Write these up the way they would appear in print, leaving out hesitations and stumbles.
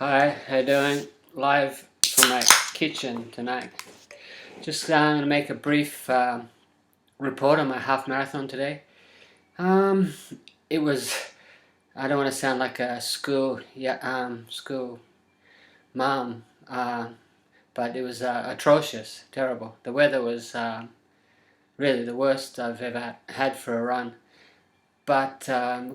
Hi, how you doing? Live from my kitchen tonight. Just going to make a brief report on my half marathon today. Um, it was. I don't want to sound like a school mom, but it was atrocious, terrible. The weather was really the worst I've ever had for a run. But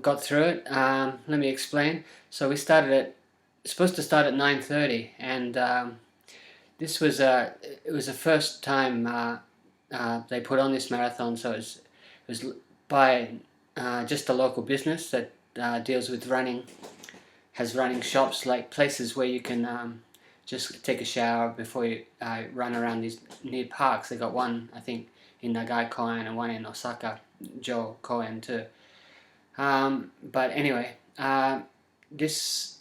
got through it. Let me explain. So we started at supposed to start at 9:30, and this was it was the first time they put on this marathon, so it was by just a local business that deals with has running shops, like places where you can just take a shower before you run around these near parks. They got one, I think, in Nagano and one in Osaka, Joe Koen too. But anyway, this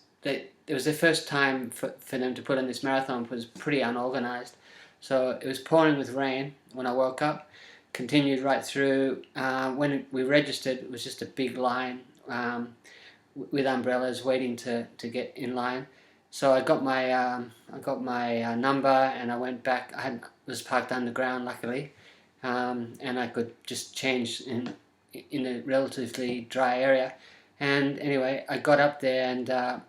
it was the first time for them to put on this marathon. It was pretty unorganized, so it was pouring with rain when I woke up. Continued right through. When we registered, it was just a big line with umbrellas waiting to get in line. So I got my number, and I went back. Was parked underground, luckily, and I could just change in a relatively dry area. And anyway, I got up there, and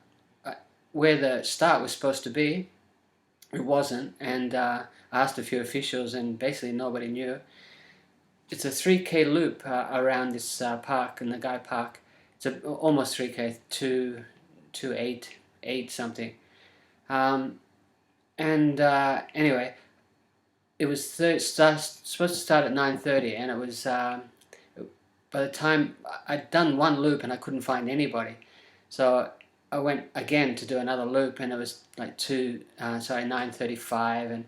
where the start was supposed to be, it wasn't. And I asked a few officials, and basically nobody knew. It's a 3K loop around this park, in the Guy Park. It's almost 3K, 228 something. And anyway, it was supposed to start at 9:30, and it was by the time I'd done one loop and I couldn't find anybody, so I went again to do another loop, and it was like 9:35, and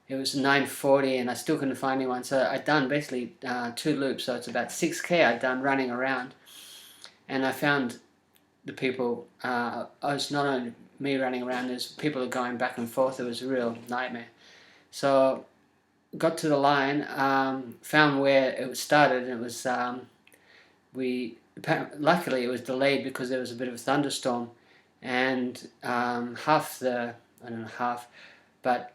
it was 9:40, and I still couldn't find anyone. So I'd done basically two loops, so it's about 6K I'd done running around, and I found the people. I was not only me running around, there's people going back and forth. It was a real nightmare. So got to the line, found where it started, and it was luckily it was delayed because there was a bit of a thunderstorm, and I don't know half, but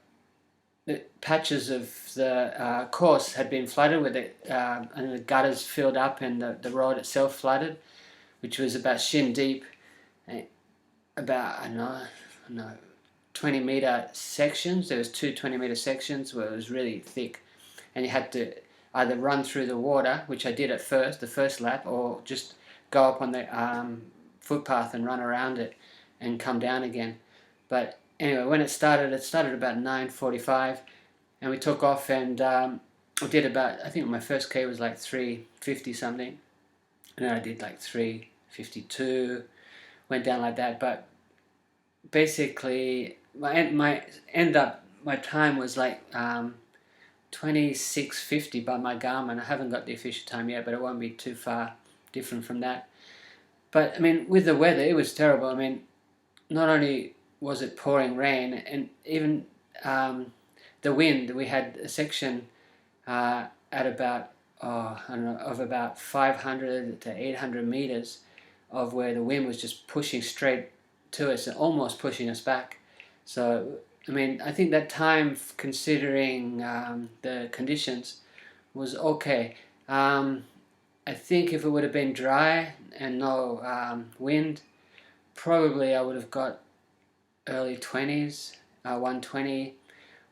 the patches of the course had been flooded with it, and the gutters filled up, and the road itself flooded, which was about shin deep, about I don't know 20-meter sections. There was two 20-meter sections where it was really thick, and you had to either run through the water, which I did at first, the first lap, or just go up on the footpath and run around it and come down again. But anyway, when it started about 9:45, and we took off, and I did about, I think my first K was like 3:50 something, and then I did like 3:52, went down like that. But basically my time was like 26:50 by my Garmin. I haven't got the official time yet, but it won't be too far different from that. But I mean, with the weather, it was terrible. I mean, not only was it pouring rain, and even the wind. We had a section at about I don't know, of about 500 to 800 meters of where the wind was just pushing straight to us and almost pushing us back. So I mean, I think that time, considering the conditions, was okay. I think if it would have been dry and no wind, probably I would have got early 20s, 120,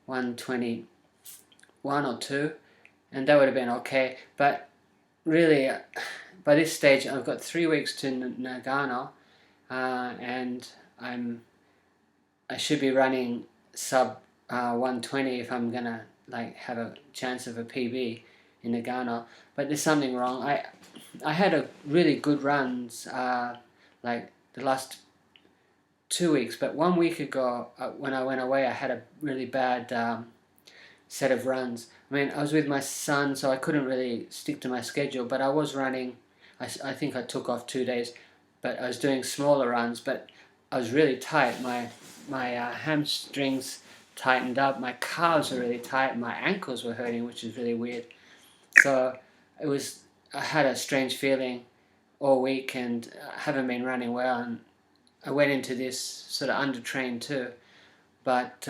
121 or 2, and that would have been okay. But really, by this stage, I've got 3 weeks to Nagano, and I should be running sub 120 if I'm gonna like have a chance of a PB in Nagano. But there's something wrong. I had a really good runs like the last 2 weeks, but 1 week ago when I went away, I had a really bad set of runs. I mean, I was with my son, so I couldn't really stick to my schedule, but I was running. I think I took off 2 days, but I was doing smaller runs, but I was really tight. My hamstrings tightened up, my calves were really tight, my ankles were hurting, which is really weird. So I had a strange feeling all week, and I haven't been running well, and I went into this sort of undertrained too. But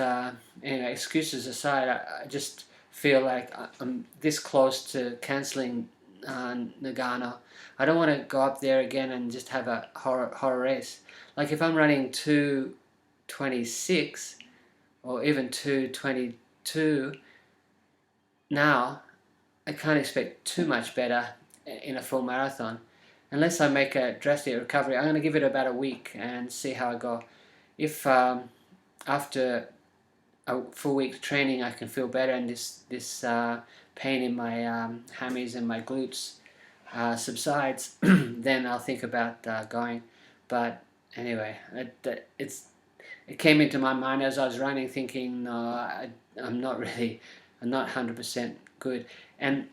anyway, excuses aside, I just feel like I'm this close to cancelling Nagano. I don't want to go up there again and just have a horror race. Like if I'm running 2:26 or even 2:22 now, I can't expect too much better in a full marathon. Unless I make a drastic recovery, I'm going to give it about a week and see how I go. If after a full week training I can feel better and this pain in my hammies and my glutes subsides, then I'll think about going. But anyway, it came into my mind as I was running, thinking, no, I'm not 100% good. And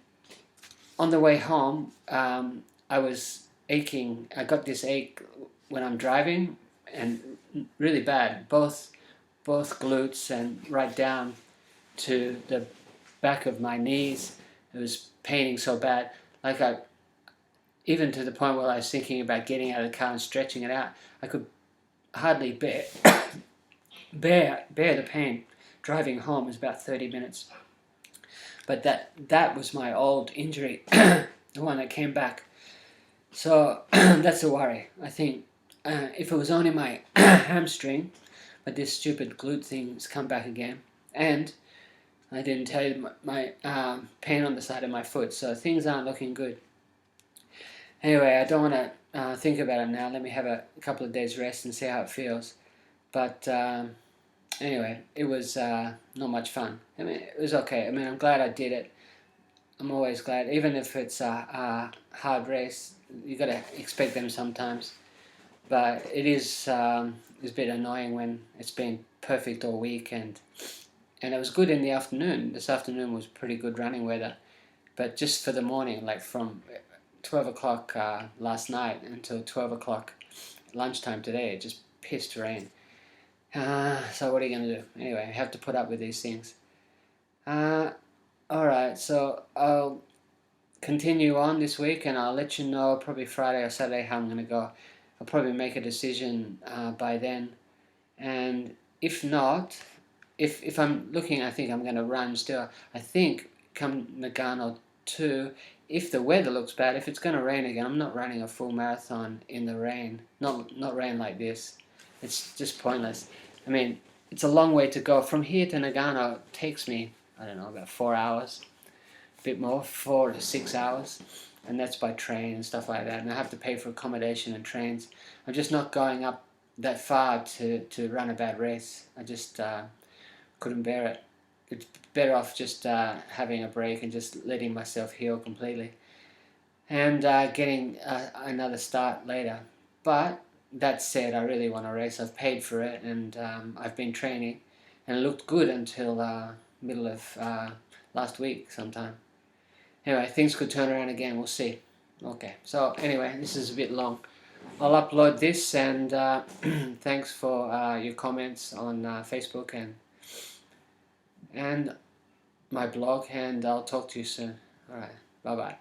on the way home, I was aching. I got this ache when I'm driving, and really bad, both glutes and right down to the back of my knees. It was paining so bad, like even to the point where I was thinking about getting out of the car and stretching it out. I could hardly bear the pain. Driving home was about 30 minutes. But that was my old injury, the one that came back. So that's a worry. I think if it was only my hamstring, but this stupid glute thing's come back again. And I didn't tell you my pain on the side of my foot, so things aren't looking good. Anyway, I don't want to think about it now. Let me have a couple of days rest and see how it feels. But anyway, it was not much fun. I mean, it was okay. I mean, I'm glad I did it. I'm always glad, even if it's a hard race. You got to expect them sometimes. But it is it's a bit annoying when it's been perfect all week, and it was good in the afternoon. This afternoon was pretty good running weather, but just for the morning, like from 12 o'clock last night until 12 o'clock lunchtime today, it just pissed rain. So what are you going to do? Anyway, I have to put up with these things. Alright, so I'll continue on this week, and I'll let you know probably Friday or Saturday how I'm going to go. I'll probably make a decision by then, and if not, if I'm looking, I think I'm going to run still. I think come Nagano 2, if the weather looks bad, if it's going to rain again, I'm not running a full marathon in the rain. Not rain like this. It's just pointless. I mean, it's a long way to go. From here to Nagano takes me, I don't know, about 4 hours. A bit more, 4 to 6 hours. And that's by train and stuff like that. And I have to pay for accommodation and trains. I'm just not going up that far to run a bad race. I just couldn't bear it. It's better off just having a break and just letting myself heal completely. And getting another start later. But that said, I really want to race. I've paid for it, and I've been training. And it looked good until middle of last week sometime. Anyway, things could turn around again. We'll see. Okay, so anyway, this is a bit long. I'll upload this, and thanks for your comments on Facebook and my blog, and I'll talk to you soon. Alright, bye-bye.